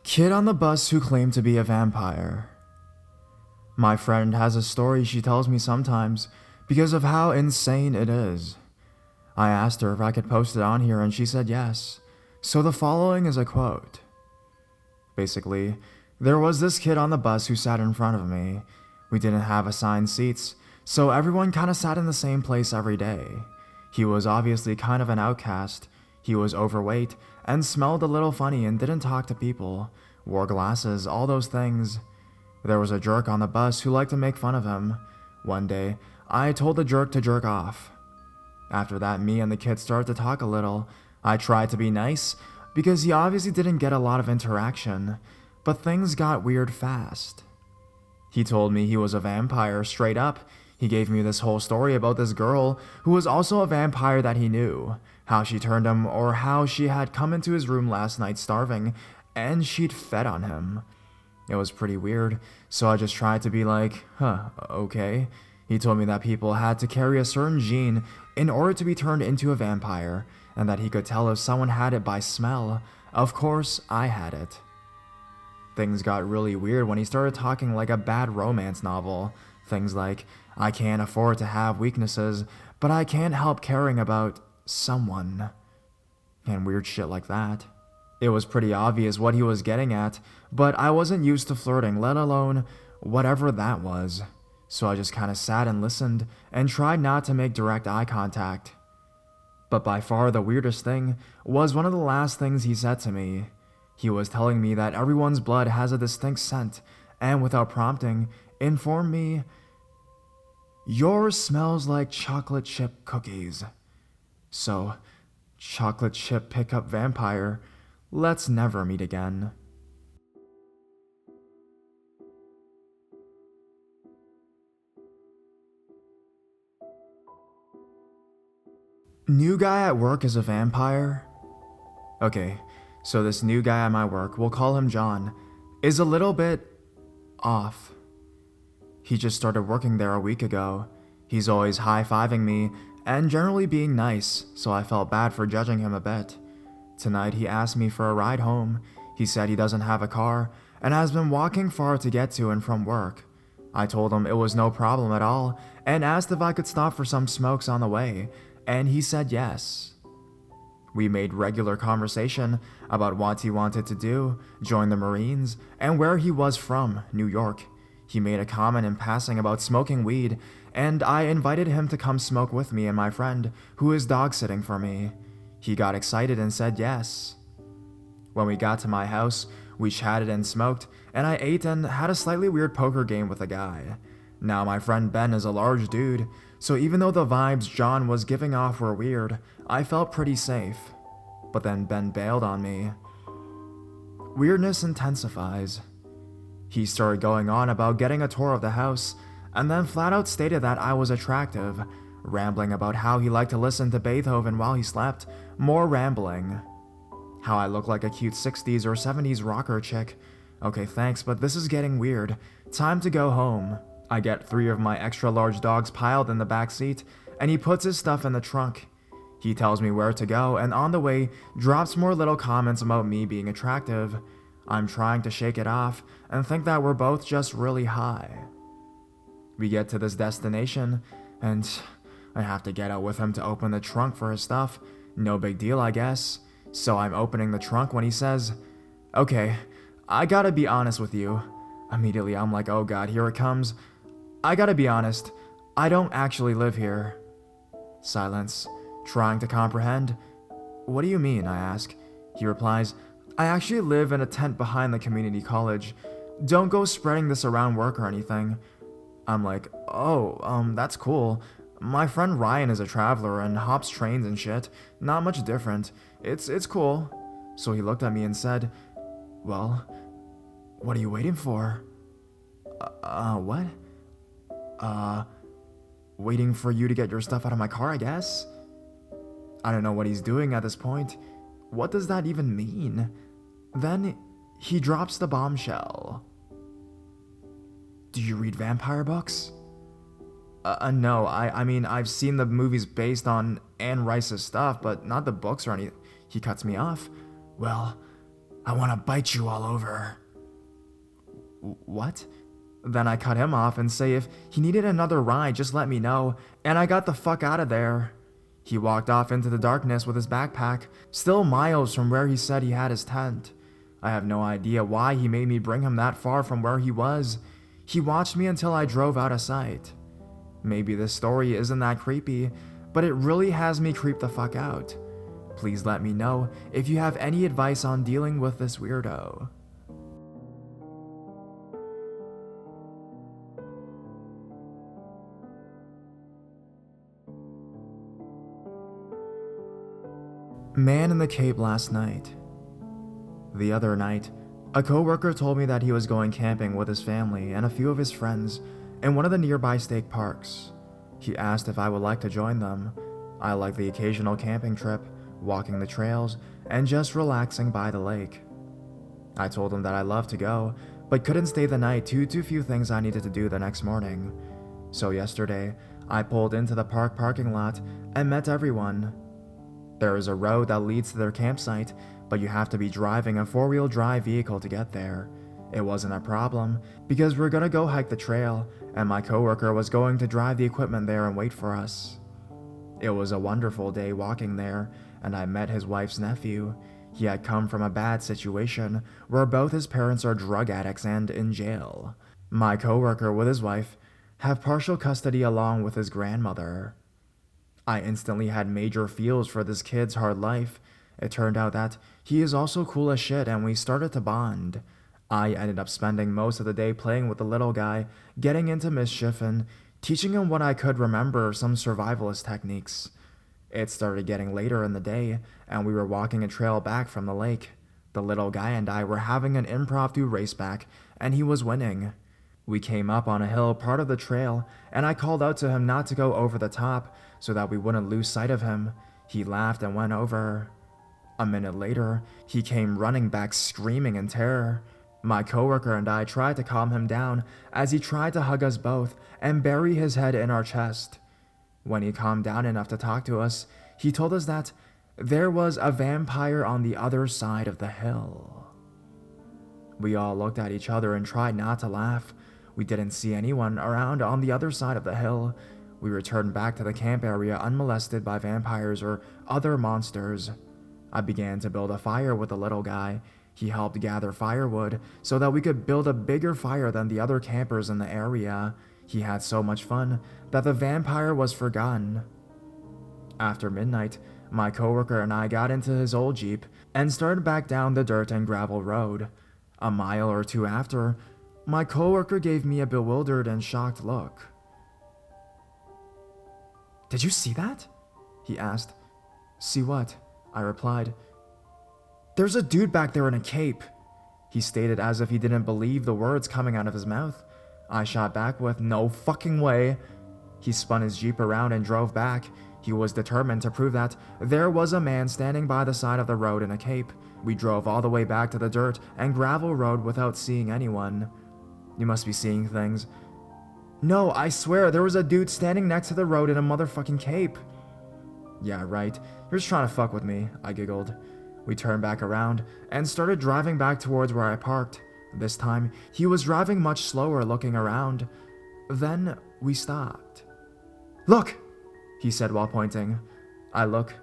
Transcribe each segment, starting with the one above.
Kid on the bus who claimed to be a vampire. My friend has a story she tells me sometimes because of how insane it is. I asked her if I could post it on here and she said yes. So the following is a quote. Basically, there was this kid on the bus who sat in front of me. We didn't have assigned seats, so everyone kind of sat in the same place every day. He was obviously kind of an outcast. He was overweight and smelled a little funny and didn't talk to people, wore glasses, all those things. There was a jerk on the bus who liked to make fun of him. One day, I told the jerk to jerk off. After that, me and the kid started to talk a little. I tried to be nice because he obviously didn't get a lot of interaction, but things got weird fast. He told me he was a vampire straight up. He gave me this whole story about this girl who was also a vampire that he knew, how she turned him or how she had come into his room last night starving and she'd fed on him. It was pretty weird, so I just tried to be like, okay. He told me that people had to carry a certain gene in order to be turned into a vampire, and that he could tell if someone had it by smell. Of course, I had it. Things got really weird when he started talking like a bad romance novel. Things like, I can't afford to have weaknesses, but I can't help caring about someone. And weird shit like that. It was pretty obvious what he was getting at, but I wasn't used to flirting, let alone whatever that was. So I just kind of sat and listened and tried not to make direct eye contact. But by far the weirdest thing was one of the last things he said to me. He was telling me that everyone's blood has a distinct scent, and without prompting, informed me, "Yours smells like chocolate chip cookies. So, chocolate chip pickup vampire, let's never meet again." New guy at work is a vampire? Okay, so this new guy at my work, we'll call him John, is a little bit off. He just started working there a week ago. He's always high-fiving me and generally being nice, so I felt bad for judging him a bit. Tonight he asked me for a ride home. He said he doesn't have a car and has been walking far to get to and from work. I told him it was no problem at all and asked if I could stop for some smokes on the way, and he said yes. We made regular conversation about what he wanted to do, join the Marines, and where he was from, New York. He made a comment in passing about smoking weed, and I invited him to come smoke with me and my friend, who is dog sitting for me. He got excited and said yes. When we got to my house, we chatted and smoked, and I ate and had a slightly weird poker game with a guy. Now my friend Ben is a large dude, so even though the vibes John was giving off were weird, I felt pretty safe. But then Ben bailed on me. Weirdness intensifies. He started going on about getting a tour of the house, and then flat out stated that I was attractive, rambling about how he liked to listen to Beethoven while he slept, more rambling. How I look like a cute 60s or 70s rocker chick. Okay, thanks, but this is getting weird. Time to go home. I get 3 of my extra large dogs piled in the back seat, and he puts his stuff in the trunk. He tells me where to go, and on the way, drops more little comments about me being attractive. I'm trying to shake it off, and think that we're both just really high. We get to this destination, and I have to get out with him to open the trunk for his stuff. No big deal, I guess. So I'm opening the trunk when he says, "Okay, I gotta be honest with you." Immediately I'm like, oh god, here it comes. "I gotta be honest, I don't actually live here." Silence, trying to comprehend. "What do you mean?" I ask. He replies, "I actually live in a tent behind the community college. Don't go spreading this around work or anything." I'm like, oh, that's cool. My friend Ryan is a traveler and hops trains and shit. Not much different. It's cool. So he looked at me and said, "Well, what are you waiting for?" What? Waiting for you to get your stuff out of my car, I guess? I don't know what he's doing at this point. What does that even mean? Then he drops the bombshell. "Do you read vampire books?" No, I mean, I've seen the movies based on Anne Rice's stuff, but not the books or any. He cuts me off. "Well, I want to bite you all over." What? Then I cut him off and say if he needed another ride, just let me know, and I got the fuck out of there. He walked off into the darkness with his backpack, still miles from where he said he had his tent. I have no idea why he made me bring him that far from where he was. He watched me until I drove out of sight. Maybe this story isn't that creepy, but it really has me creep the fuck out. Please let me know if you have any advice on dealing with this weirdo. Man in the Cape last night. The other night, a coworker told me that he was going camping with his family and a few of his friends in one of the nearby state parks. He asked if I would like to join them. I like the occasional camping trip, walking the trails, and just relaxing by the lake. I told him that I loved to go, but couldn't stay the night due to few things I needed to do the next morning. So yesterday, I pulled into the park parking lot and met everyone. There is a road that leads to their campsite, but you have to be driving a four-wheel drive vehicle to get there. It wasn't a problem, because we're gonna go hike the trail, and my coworker was going to drive the equipment there and wait for us. It was a wonderful day walking there, and I met his wife's nephew. He had come from a bad situation, where both his parents are drug addicts and in jail. My coworker with his wife have partial custody along with his grandmother. I instantly had major feels for this kid's hard life. It turned out that he is also cool as shit, and we started to bond. I ended up spending most of the day playing with the little guy, getting into mischief and teaching him what I could remember, some survivalist techniques. It started getting later in the day, and we were walking a trail back from the lake. The little guy and I were having an impromptu race back, and he was winning. We came up on a hill part of the trail, and I called out to him not to go over the top so that we wouldn't lose sight of him. He laughed and went over. A minute later, he came running back screaming in terror. My coworker and I tried to calm him down as he tried to hug us both and bury his head in our chest. When he calmed down enough to talk to us, he told us that there was a vampire on the other side of the hill. We all looked at each other and tried not to laugh. We didn't see anyone around on the other side of the hill. We returned back to the camp area unmolested by vampires or other monsters. I began to build a fire with the little guy. He helped gather firewood so that we could build a bigger fire than the other campers in the area. He had so much fun that the vampire was forgotten. After midnight, my coworker and I got into his old Jeep and started back down the dirt and gravel road. A mile or two after, my coworker gave me a bewildered and shocked look. "Did you see that?" he asked. "See what?" I replied. "There's a dude back there in a cape," he stated as if he didn't believe the words coming out of his mouth. I shot back with, "No fucking way." He spun his Jeep around and drove back. He was determined to prove that there was a man standing by the side of the road in a cape. We drove all the way back to the dirt and gravel road without seeing anyone. "You must be seeing things." "No, I swear there was a dude standing next to the road in a motherfucking cape." "Yeah, right. You're just trying to fuck with me," I giggled. We turned back around and started driving back towards where I parked. This time, he was driving much slower, looking around. Then we stopped. "Look!" he said while pointing. I look.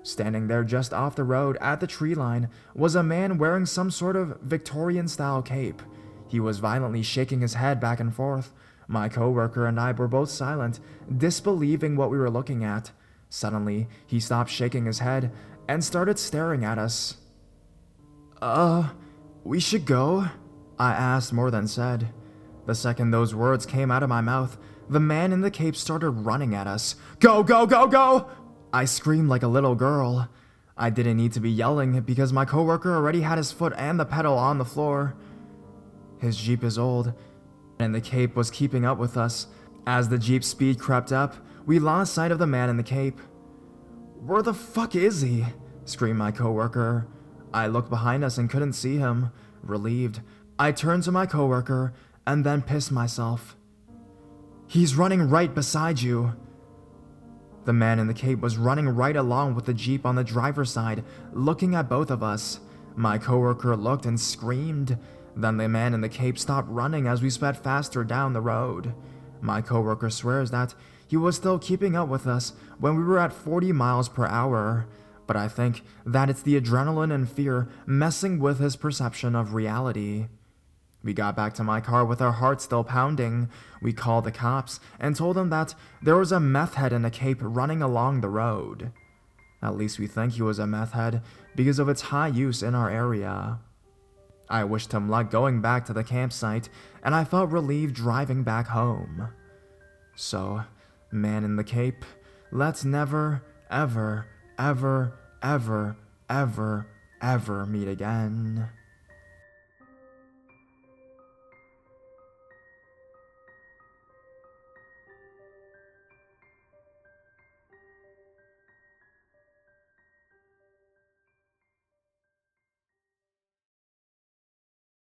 Standing there just off the road at the tree line was a man wearing some sort of Victorian-style cape. He was violently shaking his head back and forth. My coworker and I were both silent, disbelieving what we were looking at. Suddenly, he stopped shaking his head and started staring at us. We should go?" I asked more than said. The second those words came out of my mouth, the man in the cape started running at us. "Go, go, go, go!" I screamed like a little girl. I didn't need to be yelling because my coworker already had his foot and the pedal on the floor. His Jeep is old, and the cape was keeping up with us. As the Jeep's speed crept up, we lost sight of the man in the cape. "Where the fuck is he?" screamed my coworker. I looked behind us and couldn't see him. Relieved, I turned to my coworker and then pissed myself. "He's running right beside you." The man in the cape was running right along with the Jeep on the driver's side, looking at both of us. My coworker looked and screamed. Then the man in the cape stopped running as we sped faster down the road. My coworker swears that he was still keeping up with us when we were at 40 miles per hour, but I think that it's the adrenaline and fear messing with his perception of reality. We got back to my car with our hearts still pounding. We called the cops and told them that there was a meth head in a cape running along the road. At least we think he was a meth head because of its high use in our area. I wished him luck going back to the campsite, and I felt relieved driving back home. So, man in the cape, let's never, ever, ever, ever, ever, ever meet again.